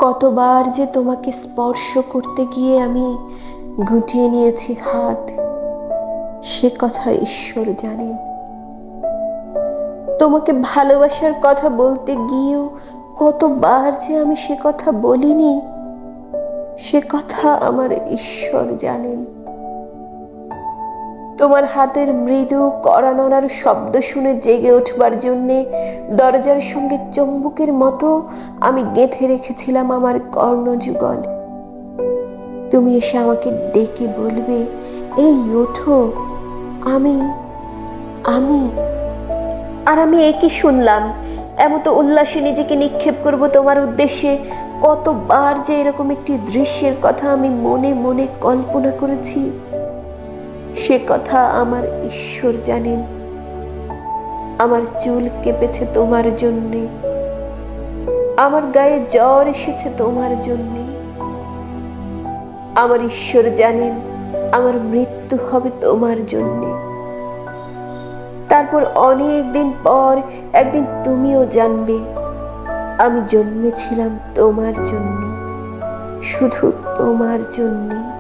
কতবার যে তোমাকে স্পর্শ করতে গিয়ে আমি গুটিয়ে নিয়েছি হাত, সে কথা ঈশ্বর জানেন। তোমাকে ভালোবাসার কথা বলতে গিয়েও কতবার যে আমি সে কথা বলিনি, সে কথা আমার ঈশ্বর জানেন। তোমার হাতের মৃদু কড়া নড়ার শব্দ শুনে জেগে উঠবার জন্যে দরজার সঙ্গে চুম্বকের মতো আমি গেঁথে রেখেছিলাম আমার কর্ণযুগল। তুমি এসে আমাকে ডেকে বলবে, এই ওঠো, আমি আমি আর আমি একই শুনলাম। এমতো উল্লাসে নিজেকে নিক্ষেপ করব তোমার উদ্দেশ্যে। কতবার যে এরকম একটি দৃশ্যের কথা আমি মনে মনে কল্পনা করেছি, সে কথা আমার ঈশ্বর জানেন। আমার চুল কেঁপেছে তোমার জন্যে, আমার গায়ে জ্বর এসেছে তোমার জন্যে। আমার ঈশ্বর জানেন আমার মৃত্যু হবে তোমার জন্যে। তারপর অনেক দিন পর একদিন তুমিও জানবে আমি জন্মেছিলাম তোমার জন্যে, শুধু তোমার জন্যে।